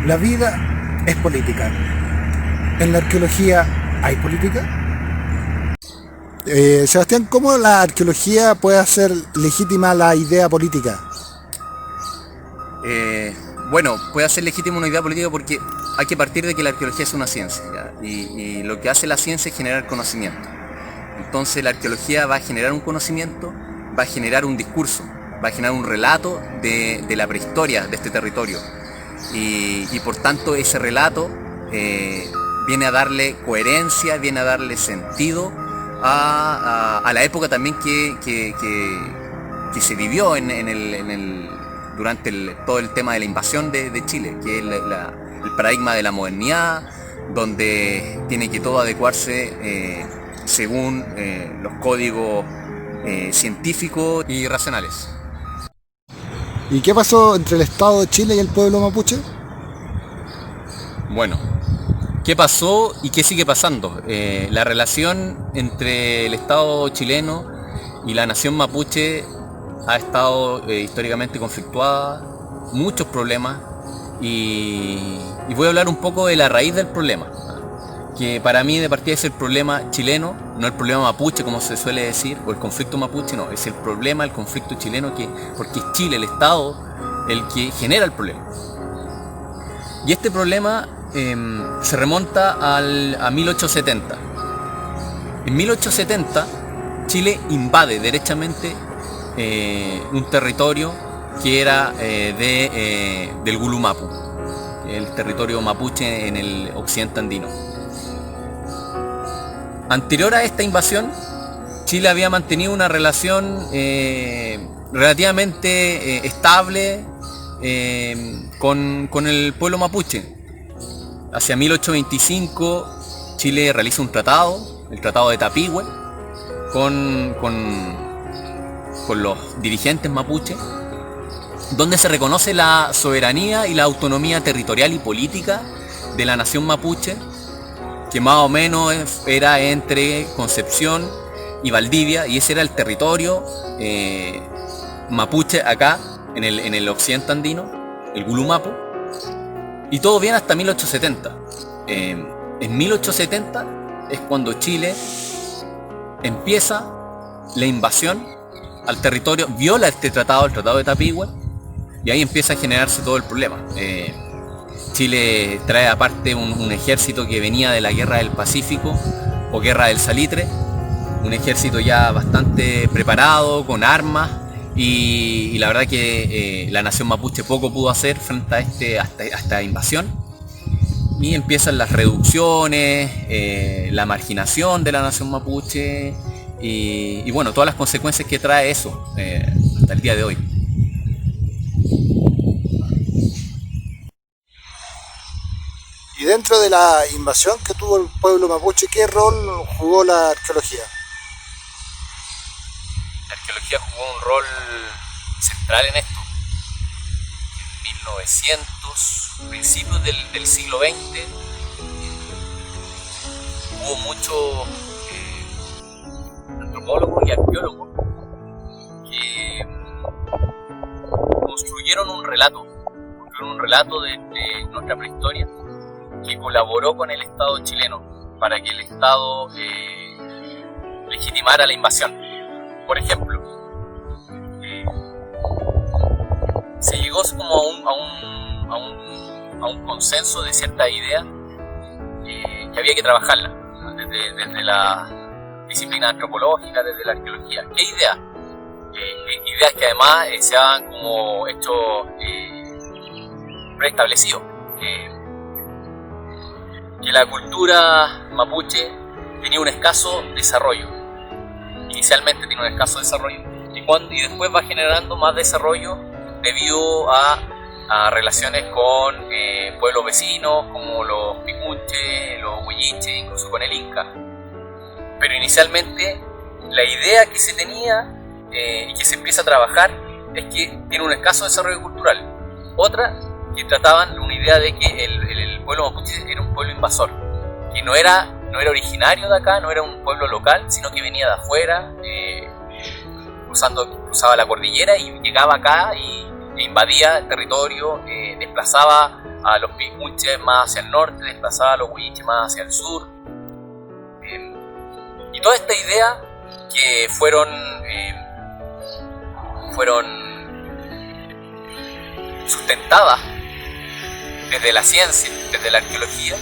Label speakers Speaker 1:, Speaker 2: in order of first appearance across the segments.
Speaker 1: La vida es política. ¿En la arqueología hay política? Sebastián, ¿cómo la arqueología puede hacer legítima la idea política?
Speaker 2: Bueno, puede hacer legítima una idea política porque hay que partir de que la arqueología es una ciencia, ¿ya? Y lo que hace la ciencia es generar conocimiento. Entonces la arqueología va a generar un conocimiento, va a generar un discurso, va a generar un relato de la prehistoria de este territorio. Y por tanto ese relato viene a darle coherencia, viene a darle sentido a la época también que se vivió durante todo el tema de la invasión de Chile, que es el paradigma de la modernidad, donde tiene que todo adecuarse según los códigos científicos y racionales.
Speaker 1: ¿Y qué pasó entre el Estado de Chile y el pueblo mapuche?
Speaker 2: Bueno, ¿qué pasó y qué sigue pasando? La relación entre el Estado chileno y la nación mapuche ha estado históricamente conflictuada, muchos problemas, y voy a hablar un poco de la raíz del problema, que para mí de partida es el problema chileno, no el problema mapuche como se suele decir, o el conflicto mapuche, no, es el problema, el conflicto chileno, porque es Chile, el Estado, el que genera el problema. Y este problema se remonta a 1870. En 1870 Chile invade derechamente un territorio que era del Gulumapu, el territorio mapuche en el occidente andino. Anterior a esta invasión, Chile había mantenido una relación relativamente estable con el pueblo mapuche. Hacia 1825 Chile realiza un tratado, el Tratado de Tapigüe, con los dirigentes mapuche, donde se reconoce la soberanía y la autonomía territorial y política de la nación mapuche, que más o menos era entre Concepción y Valdivia, y ese era el territorio mapuche acá en el occidente andino, el Gulumapu, y todo bien hasta 1870. En 1870 es cuando Chile empieza la invasión al territorio, viola este tratado, el Tratado de Tapigüe, y ahí empieza a generarse todo el problema. Chile trae aparte un ejército que venía de la Guerra del Pacífico o Guerra del Salitre, un ejército ya bastante preparado, con armas, y la verdad que la nación mapuche poco pudo hacer frente a esta invasión, y empiezan las reducciones, la marginación de la nación mapuche, y bueno, todas las consecuencias que trae eso hasta el día de hoy.
Speaker 1: Y dentro de la invasión que tuvo el pueblo mapuche, ¿qué rol jugó la arqueología?
Speaker 2: La arqueología jugó un rol central en esto. En 1900, principios del siglo XX, hubo muchos antropólogos y arqueólogos que construyeron un relato de nuestra prehistoria, que colaboró con el Estado chileno para que el Estado legitimara la invasión. Por ejemplo, se llegó como a un consenso de ciertas ideas que había que trabajarlas, ¿no? desde la disciplina antropológica, desde la arqueología. ¿Qué ideas? Ideas que además se han como hecho preestablecidos. Que la cultura mapuche tenía un escaso desarrollo. Inicialmente tiene un escaso desarrollo y después va generando más desarrollo debido a relaciones con pueblos vecinos como los picunches, los huilliches, incluso con el Inca. Pero inicialmente la idea que se tenía y que se empieza a trabajar es que tiene un escaso desarrollo cultural. Otra, que trataban una idea de que el pueblo mapuche era un pueblo invasor, que no era originario de acá, no era un pueblo local, sino que venía de afuera, cruzaba la cordillera y llegaba acá y invadía el territorio, desplazaba a los pipunches más hacia el norte, desplazaba a los huilliches más hacia el sur. Y toda esta idea que fueron sustentadas desde la ciencia, desde la arqueología,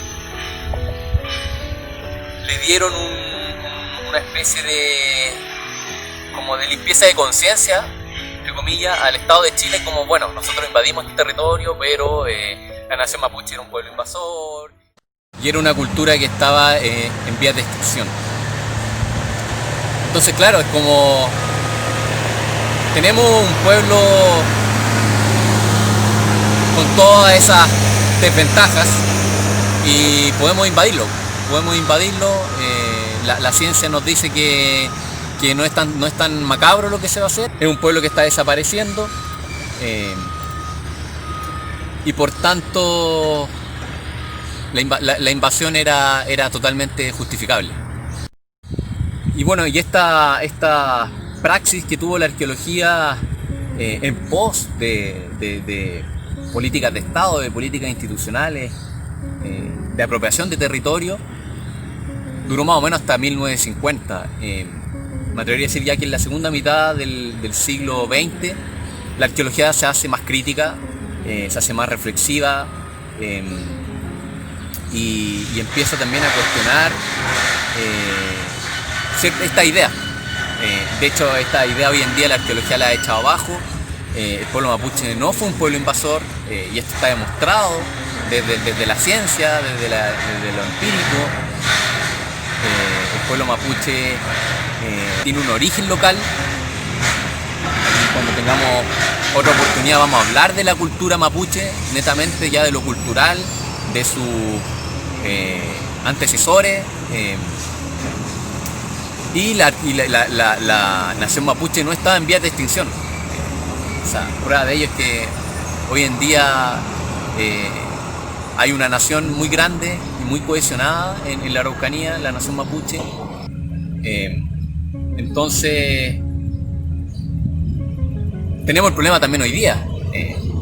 Speaker 2: le dieron una especie de limpieza de conciencia, entre comillas, al Estado de Chile, como bueno, nosotros invadimos este territorio, pero la nación mapuche era un pueblo invasor. Y era una cultura que estaba en vías de extinción. Entonces, claro, es como tenemos un pueblo con todas esas desventajas y podemos invadirlo. La ciencia nos dice que no es tan macabro lo que se va a hacer. Es un pueblo que está desapareciendo y por tanto la invasión era totalmente justificable. Y bueno, y esta praxis que tuvo la arqueología en pos de políticas de Estado, de políticas institucionales, de apropiación de territorio, duró más o menos hasta 1950. Me atrevería a decir ya que en la segunda mitad del siglo XX la arqueología se hace más crítica, se hace más reflexiva y empieza también a cuestionar esta idea. De hecho, esta idea hoy en día la arqueología la ha echado abajo. El pueblo mapuche no fue un pueblo invasor y esto está demostrado desde la ciencia, desde lo empírico. El pueblo mapuche tiene un origen local. Y cuando tengamos otra oportunidad vamos a hablar de la cultura mapuche, netamente ya de lo cultural, de sus antecesores. Y la nación mapuche no estaba en vías de extinción. O sea, prueba de ello es que hoy en día hay una nación muy grande y muy cohesionada en la Araucanía, la nación mapuche. Entonces, tenemos el problema también hoy día.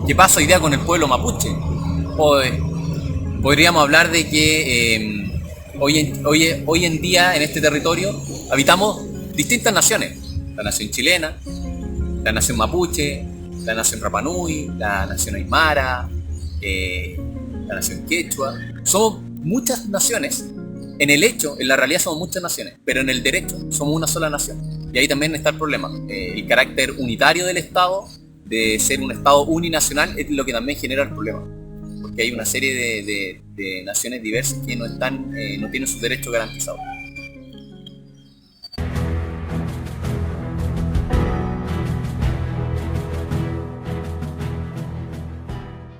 Speaker 2: ¿Qué pasa hoy día con el pueblo mapuche? Podríamos hablar de que hoy en día en este territorio habitamos distintas naciones. La nación chilena, la nación mapuche, la nación Rapa Nui, la nación aymara, la nación quechua. Somos muchas naciones. En el hecho, en la realidad somos muchas naciones, pero en el derecho somos una sola nación. Y ahí también está el problema. El carácter unitario del Estado, de ser un Estado uninacional, es lo que también genera el problema. Porque hay una serie de naciones diversas que no tienen sus derechos garantizados.